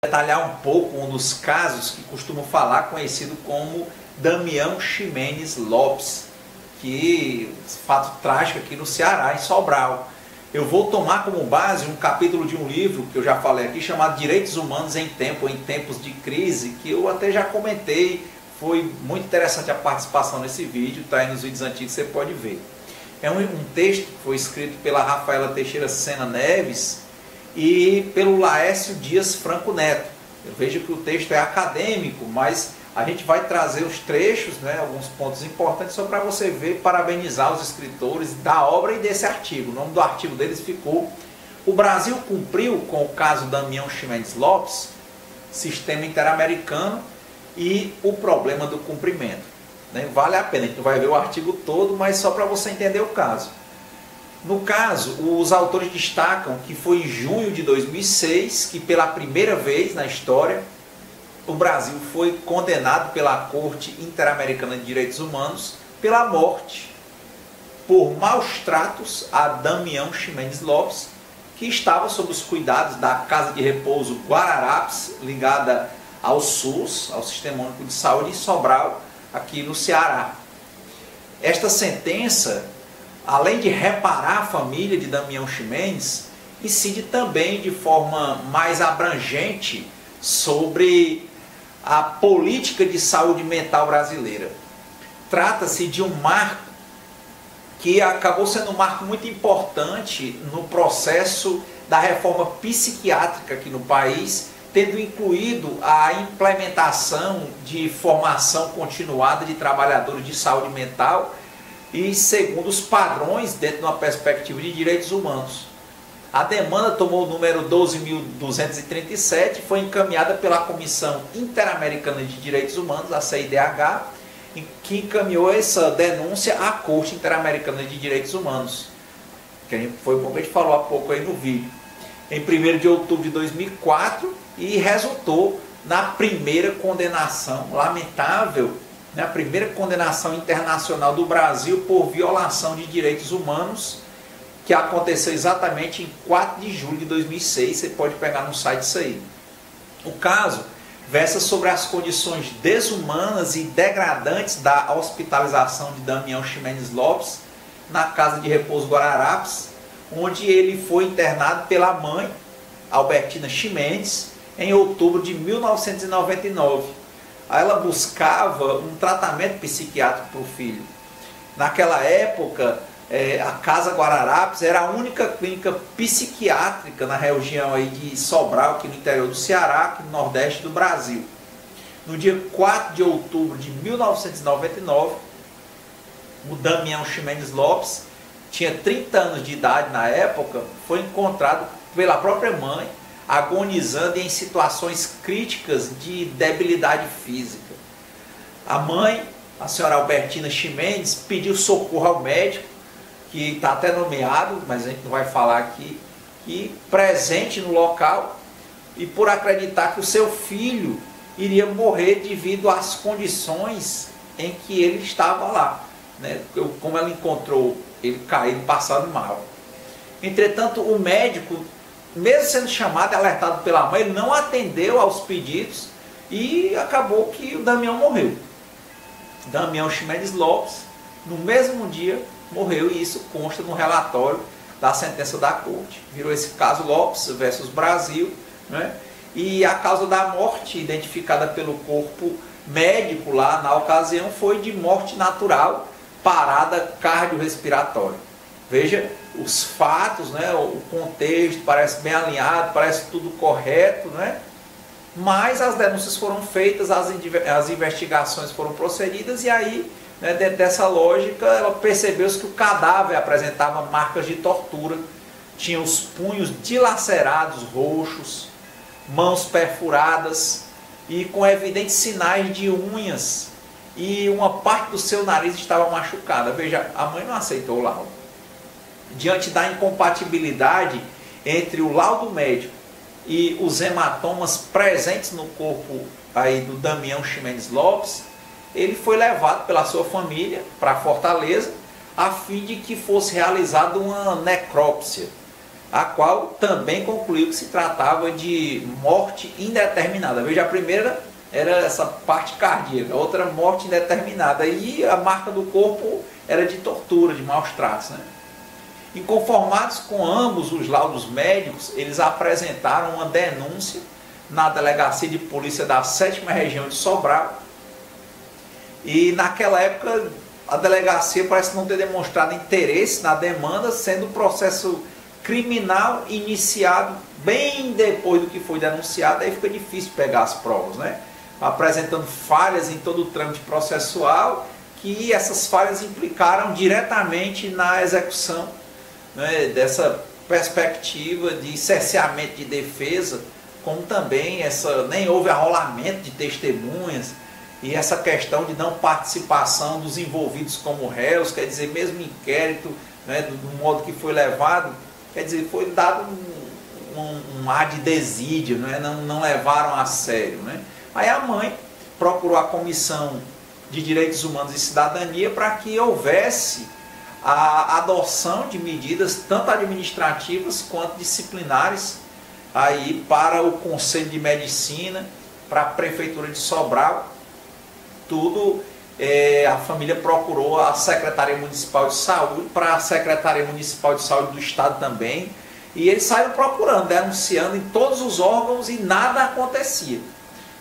Detalhar um pouco um dos casos que costumo falar, conhecido como Damião Ximenes Lopes, que fato trágico aqui no Ceará, em Sobral. Eu vou tomar como base um capítulo de um livro que eu já falei aqui, chamado Direitos Humanos em Tempos de Crise, que eu até já comentei. Foi muito interessante a participação nesse vídeo, está aí nos vídeos antigos, você pode ver. É um texto que foi escrito pela Rafaela Teixeira Sena Neves e pelo Laércio Dias Franco Neto. Eu vejo que o texto é acadêmico, mas a gente vai trazer os trechos, alguns pontos importantes, só para você ver, parabenizar os escritores da obra e desse artigo. O nome do artigo deles ficou: O Brasil cumpriu com o caso Damião Ximenes Lopes, Sistema Interamericano e o Problema do Cumprimento. Vale a pena, a gente não vai ver o artigo todo, mas só para você entender o caso. No caso, os autores destacam que foi em junho de 2006 que, pela primeira vez na história, o Brasil foi condenado pela Corte Interamericana de Direitos Humanos pela morte por maus tratos a Damião Ximenes Lopes, que estava sob os cuidados da Casa de Repouso Guararapes, ligada ao SUS, ao Sistema Único de Saúde, em Sobral, aqui no Ceará. Esta sentença, além de reparar a família de Damião Ximenes, incide também de forma mais abrangente sobre a política de saúde mental brasileira. Trata-se de um marco que acabou sendo um marco muito importante no processo da reforma psiquiátrica aqui no país, tendo incluído a implementação de formação continuada de trabalhadores de saúde mental e segundo os padrões dentro de uma perspectiva de direitos humanos. A demanda tomou o número 12.237 e foi encaminhada pela Comissão Interamericana de Direitos Humanos, a CIDH, que encaminhou essa denúncia à Corte Interamericana de Direitos Humanos, que foi como a gente falou há pouco aí no vídeo, em 1º de outubro de 2004, e resultou na primeira condenação lamentável, a primeira condenação internacional do Brasil por violação de direitos humanos, que aconteceu exatamente em 4 de julho de 2006, você pode pegar no site isso aí. O caso versa sobre as condições desumanas e degradantes da hospitalização de Damião Ximenes Lopes na Casa de Repouso Guararapes, onde ele foi internado pela mãe, Albertina Ximenes, em outubro de 1999. Ela buscava um tratamento psiquiátrico para o filho. Naquela época, a Casa Guararapes era a única clínica psiquiátrica na região aí de Sobral, aqui no interior do Ceará, aqui no nordeste do Brasil. No dia 4 de outubro de 1999, o Damião Ximenes Lopes, tinha 30 anos de idade na época, foi encontrado pela própria mãe, agonizando em situações críticas de debilidade física. A mãe, a senhora Albertina Ximenes, pediu socorro ao médico, que está até nomeado, mas a gente não vai falar aqui, e presente no local, e por acreditar que o seu filho iria morrer devido às condições em que ele estava lá, como ela encontrou ele caído, passado mal. Entretanto, o médico, mesmo sendo chamado e alertado pela mãe, ele não atendeu aos pedidos e acabou que o Damião morreu. Damião Ximenes Lopes, no mesmo dia, morreu, e isso consta no relatório da sentença da corte. Virou esse caso Lopes versus Brasil, e a causa da morte, identificada pelo corpo médico lá na ocasião, foi de morte natural, parada cardiorrespiratória. Veja os fatos, o contexto parece bem alinhado, parece tudo correto, mas as denúncias foram feitas, as investigações foram procedidas, e aí, dentro dessa lógica, ela percebeu que o cadáver apresentava marcas de tortura, tinha os punhos dilacerados, roxos, mãos perfuradas e com evidentes sinais de unhas, e uma parte do seu nariz estava machucada. Veja, a mãe não aceitou o laudo. Diante da incompatibilidade entre o laudo médico e os hematomas presentes no corpo aí do Damião Ximenes Lopes, ele foi levado pela sua família para Fortaleza, a fim de que fosse realizada uma necrópsia. a qual também concluiu que se tratava de morte indeterminada. Veja, a primeira era essa parte cardíaca, a outra morte indeterminada, e a marca do corpo era de tortura, de maus tratos, né? Inconformados com ambos os laudos médicos, eles apresentaram uma denúncia na Delegacia de Polícia da 7ª Região de Sobral, e naquela época a delegacia parece não ter demonstrado interesse na demanda, sendo o processo criminal iniciado bem depois do que foi denunciado. Aí fica difícil pegar as provas, né? Apresentando falhas em todo o trâmite processual, que essas falhas implicaram diretamente na execução, né, dessa perspectiva de cerceamento de defesa, como também nem houve arrolamento de testemunhas, e essa questão de não participação dos envolvidos como réus, quer dizer, mesmo inquérito, né, do modo que foi levado, quer dizer, foi dado um ar de desídio, né, não levaram a sério, né. Aí a mãe procurou a Comissão de Direitos Humanos e Cidadania para que houvesse a adoção de medidas tanto administrativas quanto disciplinares aí para o Conselho de Medicina, para a Prefeitura de Sobral. Tudo, a família procurou a Secretaria Municipal de Saúde, para a Secretaria Municipal de Saúde do Estado também, e eles saíram procurando, denunciando em todos os órgãos, e nada acontecia.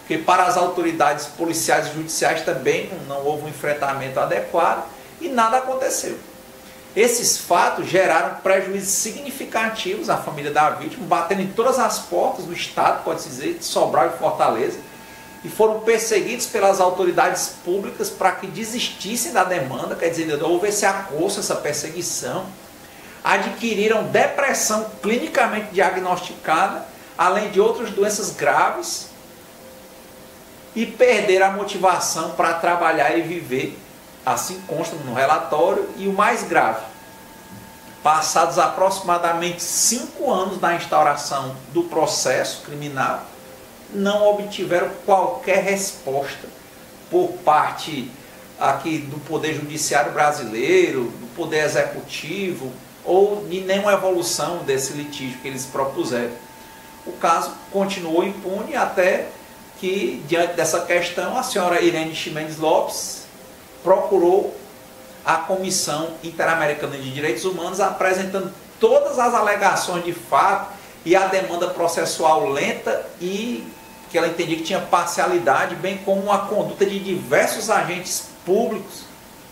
Porque para as autoridades policiais e judiciais também não houve um enfrentamento adequado e nada aconteceu. Esses fatos geraram prejuízos significativos à família da vítima, batendo em todas as portas do Estado, pode-se dizer, de Sobral e Fortaleza, e foram perseguidos pelas autoridades públicas para que desistissem da demanda, quer dizer, houve esse acosso, essa perseguição. Adquiriram depressão clinicamente diagnosticada, além de outras doenças graves, e perderam a motivação para trabalhar e viver, assim consta no relatório. E o mais grave, passados aproximadamente 5 anos da instauração do processo criminal, não obtiveram qualquer resposta por parte aqui do Poder Judiciário brasileiro, do Poder Executivo, ou de nenhuma evolução desse litígio que eles propuseram. O caso continuou impune até que, diante dessa questão, a senhora Irene Ximenes Lopes procurou a Comissão Interamericana de Direitos Humanos, apresentando todas as alegações de fato e a demanda processual lenta, e que ela entendia que tinha parcialidade, bem como a conduta de diversos agentes públicos,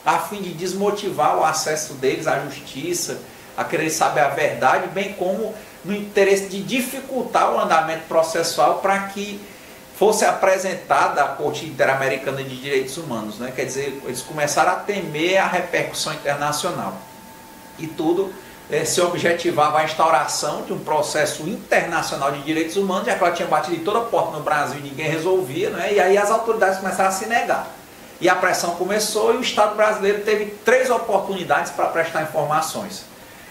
a fim de desmotivar o acesso deles à justiça, a querer saber a verdade, bem como no interesse de dificultar o andamento processual para que fosse apresentada à Corte Interamericana de Direitos Humanos, né? Quer dizer, eles começaram a temer a repercussão internacional. E tudo se objetivava a instauração de um processo internacional de direitos humanos, já que ela tinha batido em toda a porta no Brasil e ninguém resolvia, né? E aí as autoridades começaram a se negar. E a pressão começou, e o Estado brasileiro teve 3 oportunidades para prestar informações.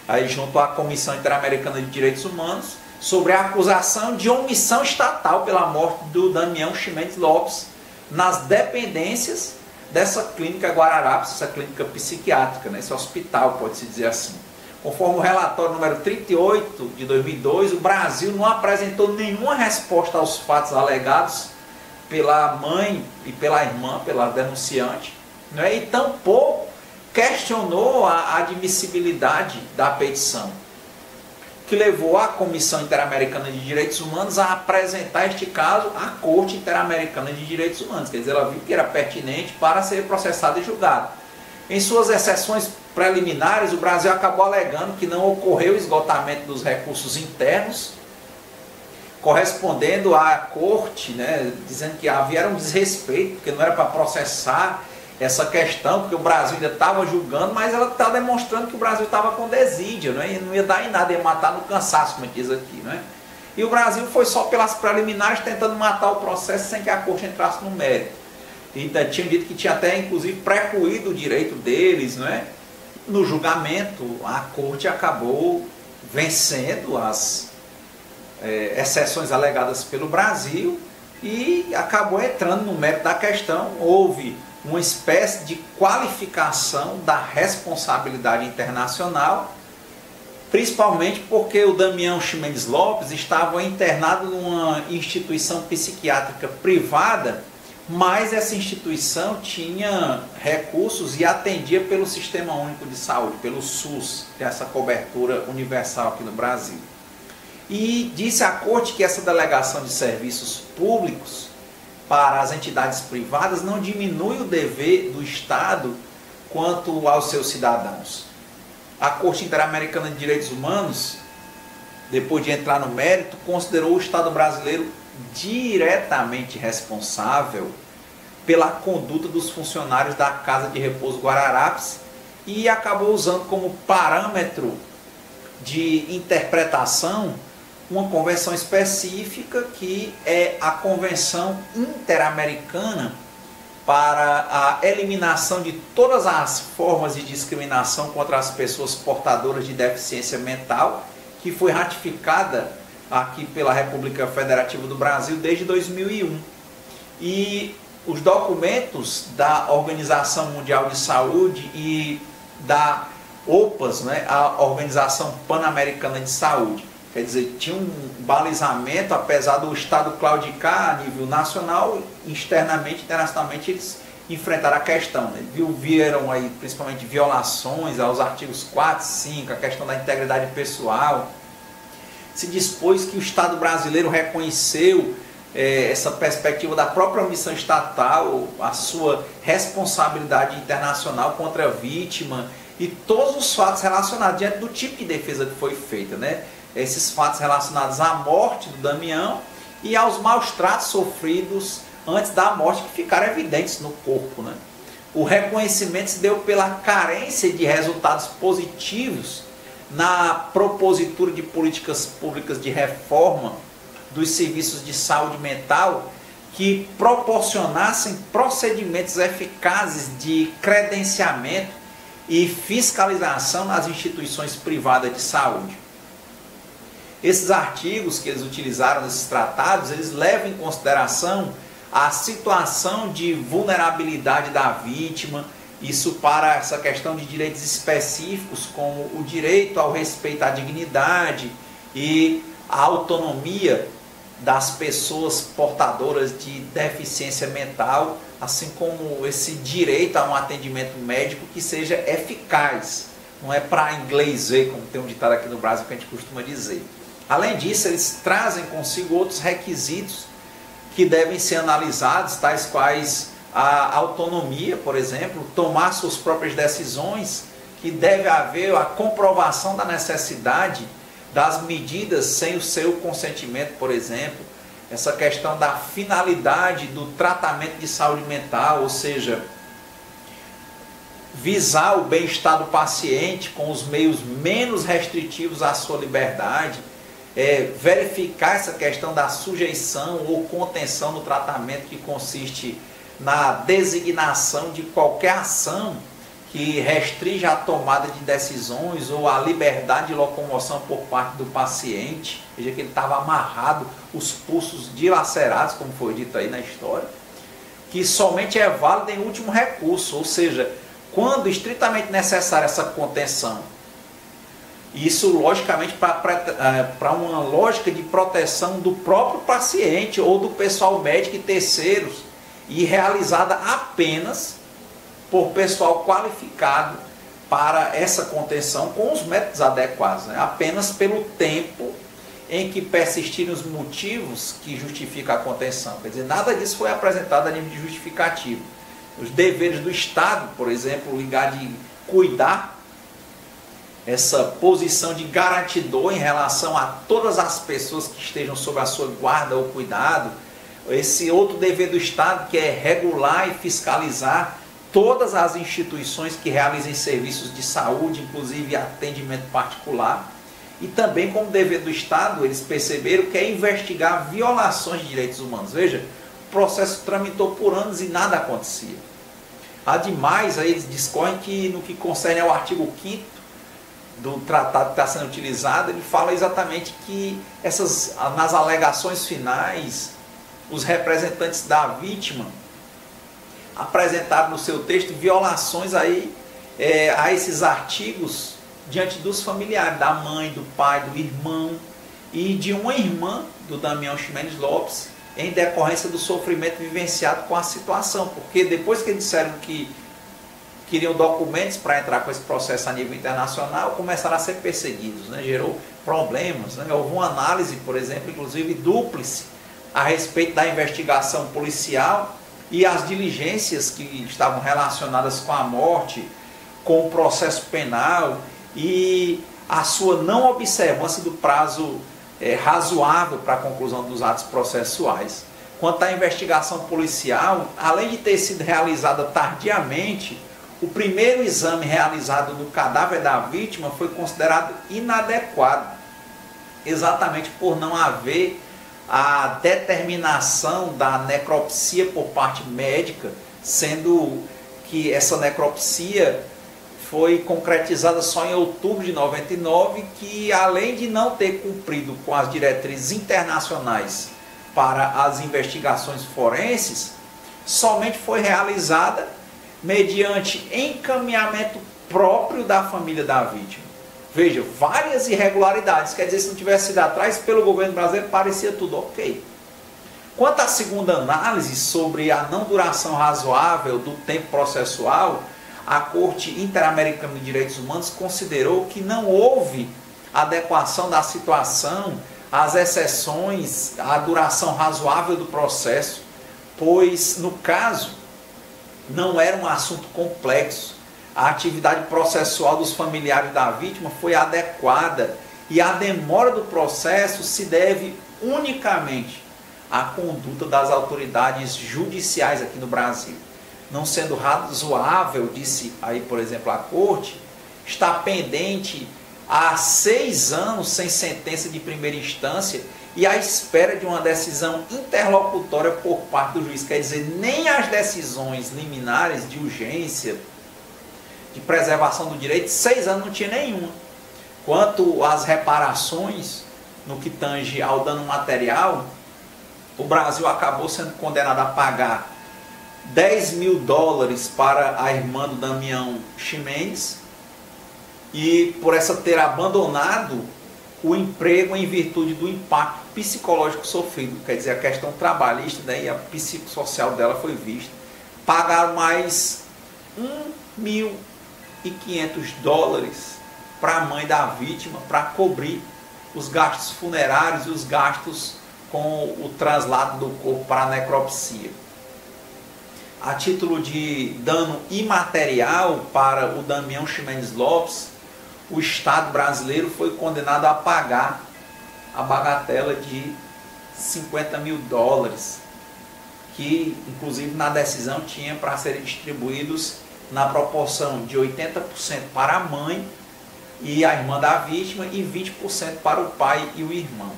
Aí, junto à Comissão Interamericana de Direitos Humanos, sobre a acusação de omissão estatal pela morte do Damião Ximenes Lopes nas dependências dessa clínica Guararapes, essa clínica psiquiátrica, né, esse hospital, pode-se dizer assim. Conforme o relatório número 38 de 2002, o Brasil não apresentou nenhuma resposta aos fatos alegados pela mãe e pela irmã, pela denunciante, né, e tampouco questionou a admissibilidade da petição, que levou a Comissão Interamericana de Direitos Humanos a apresentar este caso à Corte Interamericana de Direitos Humanos. Quer dizer, ela viu que era pertinente para ser processado e julgado. Em suas exceções preliminares, o Brasil acabou alegando que não ocorreu esgotamento dos recursos internos, correspondendo à Corte, né, dizendo que havia um desrespeito, porque não era para processar essa questão, porque o Brasil ainda estava julgando, mas ela está demonstrando que o Brasil estava com desídia, né? E não ia dar em nada, ia matar no cansaço, como diz aqui, né? E o Brasil foi só pelas preliminares tentando matar o processo sem que a Corte entrasse no mérito. E tinha dito que tinha até, inclusive, precluído o direito deles, né? No julgamento, a Corte acabou vencendo as exceções alegadas pelo Brasil e acabou entrando no mérito da questão. Houve uma espécie de qualificação da responsabilidade internacional principalmente porque o Damião Ximenes Lopes estava internado numa instituição psiquiátrica privada, mas essa instituição tinha recursos e atendia pelo Sistema Único de Saúde, pelo SUS, que é essa cobertura universal aqui no Brasil. E disse à corte que essa delegação de serviços públicos para as entidades privadas não diminui o dever do Estado quanto aos seus cidadãos. A Corte Interamericana de Direitos Humanos, depois de entrar no mérito, considerou o Estado brasileiro diretamente responsável pela conduta dos funcionários da Casa de Repouso Guararapes e acabou usando como parâmetro de interpretação uma convenção específica, que é a Convenção Interamericana para a eliminação de todas as formas de discriminação contra as pessoas portadoras de deficiência mental, que foi ratificada aqui pela República Federativa do Brasil desde 2001. E os documentos da Organização Mundial de Saúde e da OPAS, né, a Organização Pan-Americana de Saúde, quer dizer, tinha um balizamento, apesar do Estado claudicar a nível nacional, externamente, internacionalmente, eles enfrentaram a questão, né? Viram aí principalmente violações aos artigos 4 e 5, a questão da integridade pessoal. Se dispôs que o Estado brasileiro reconheceu essa perspectiva da própria missão estatal, a sua responsabilidade internacional contra a vítima e todos os fatos relacionados diante do tipo de defesa que foi feita, né? Esses fatos relacionados à morte do Damião e aos maus tratos sofridos antes da morte, que ficaram evidentes no corpo, né? O reconhecimento se deu pela carência de resultados positivos na propositura de políticas públicas de reforma dos serviços de saúde mental que proporcionassem procedimentos eficazes de credenciamento e fiscalização nas instituições privadas de saúde. Esses artigos que eles utilizaram nesses tratados, eles levam em consideração a situação de vulnerabilidade da vítima, isso para essa questão de direitos específicos, como o direito ao respeito à dignidade e à autonomia das pessoas portadoras de deficiência mental, assim como esse direito a um atendimento médico que seja eficaz. Não é para inglês ver, como tem um ditado aqui no Brasil que a gente costuma dizer. Além disso, eles trazem consigo outros requisitos que devem ser analisados, tais quais a autonomia, por exemplo, tomar suas próprias decisões, que deve haver a comprovação da necessidade das medidas sem o seu consentimento, por exemplo, essa questão da finalidade do tratamento de saúde mental, ou seja, visar o bem-estar do paciente com os meios menos restritivos à sua liberdade, verificar essa questão da sujeição ou contenção no tratamento, que consiste na designação de qualquer ação que restrinja a tomada de decisões ou a liberdade de locomoção por parte do paciente. Veja que ele estava amarrado, os pulsos dilacerados, como foi dito aí na história, que somente é válido em último recurso, ou seja, quando estritamente necessária essa contenção. Isso, logicamente, para uma lógica de proteção do próprio paciente ou do pessoal médico e terceiros, e realizada apenas por pessoal qualificado para essa contenção com os métodos adequados, né? Apenas pelo tempo em que persistirem os motivos que justificam a contenção. Quer dizer, nada disso foi apresentado a nível de justificativo. Os deveres do Estado, por exemplo, ligado de cuidar, essa posição de garantidor em relação a todas as pessoas que estejam sob a sua guarda ou cuidado, esse outro dever do Estado, que é regular e fiscalizar todas as instituições que realizem serviços de saúde, inclusive atendimento particular, e também como dever do Estado, eles perceberam que é investigar violações de direitos humanos. Veja, o processo tramitou por anos e nada acontecia. Ademais, aí eles discorrem que no que concerne ao artigo 5º do tratado que está sendo utilizado, ele fala exatamente que nas alegações finais, os representantes da vítima apresentaram no seu texto violações aí, a esses artigos diante dos familiares, da mãe, do pai, do irmão e de uma irmã do Damião Ximenes Lopes, em decorrência do sofrimento vivenciado com a situação, porque depois que eles disseram que queriam documentos para entrar com esse processo a nível internacional, começaram a ser perseguidos, né? Gerou problemas, né? Houve uma análise, por exemplo, inclusive dúplice, a respeito da investigação policial e as diligências que estavam relacionadas com a morte, com o processo penal e a sua não observância do prazo razoável para a conclusão dos atos processuais. Quanto à investigação policial, além de ter sido realizada tardiamente, o primeiro exame realizado no cadáver da vítima foi considerado inadequado, exatamente por não haver a determinação da necropsia por parte médica, sendo que essa necropsia foi concretizada só em outubro de 99, que além de não ter cumprido com as diretrizes internacionais para as investigações forenses, somente foi realizada mediante encaminhamento próprio da família da vítima. Veja, várias irregularidades, quer dizer, se não tivesse sido atrás pelo governo brasileiro, parecia tudo ok. Quanto à segunda análise sobre a não duração razoável do tempo processual, a Corte Interamericana de Direitos Humanos considerou que não houve adequação da situação às exceções à duração razoável do processo, pois, no caso, não era um assunto complexo. A atividade processual dos familiares da vítima foi adequada e a demora do processo se deve unicamente à conduta das autoridades judiciais aqui no Brasil. Não sendo razoável, disse aí, por exemplo, a Corte, está pendente há 6 anos sem sentença de primeira instância e à espera de uma decisão interlocutória por parte do juiz. Quer dizer, nem as decisões liminares de urgência, de preservação do direito, 6 anos não tinha nenhuma. Quanto às reparações, no que tange ao dano material, o Brasil acabou sendo condenado a pagar $10 mil para a irmã do Damião Ximenes, e por essa ter abandonado o emprego em virtude do impacto psicológico sofrido, quer dizer, a questão trabalhista, né, e a psicossocial dela foi vista. Pagaram mais $1.500 para a mãe da vítima, para cobrir os gastos funerários e os gastos com o traslado do corpo para a necropsia. A título de dano imaterial para o Damião Ximenes Lopes, o Estado brasileiro foi condenado a pagar a bagatela de $50 mil, que inclusive na decisão tinha para serem distribuídos na proporção de 80% para a mãe e a irmã da vítima e 20% para o pai e o irmão.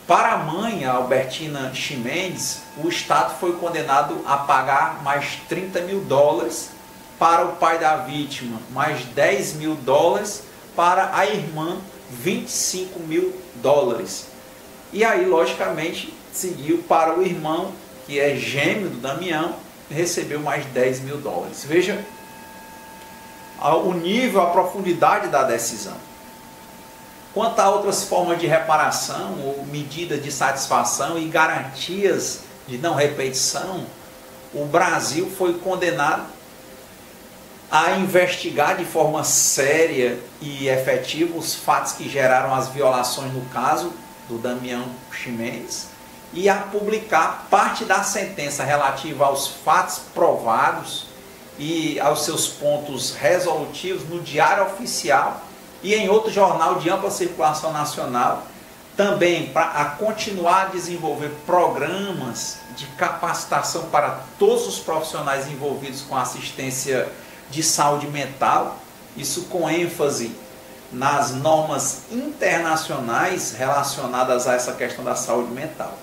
Para a mãe, a Albertina Ximenes, o Estado foi condenado a pagar mais $30 mil, para o pai da vítima mais $10 mil, para a irmã $25 mil. E aí, logicamente, seguiu para o irmão, que é gêmeo do Damião, recebeu mais $10 mil. Veja o nível, a profundidade da decisão. Quanto a outras formas de reparação ou medidas de satisfação e garantias de não repetição, o Brasil foi condenado a investigar de forma séria e efetiva os fatos que geraram as violações no caso do Damião Ximenes e a publicar parte da sentença relativa aos fatos provados e aos seus pontos resolutivos no Diário Oficial e em outro jornal de ampla circulação nacional, também para continuar a desenvolver programas de capacitação para todos os profissionais envolvidos com assistência de saúde mental, isso com ênfase nas normas internacionais relacionadas a essa questão da saúde mental.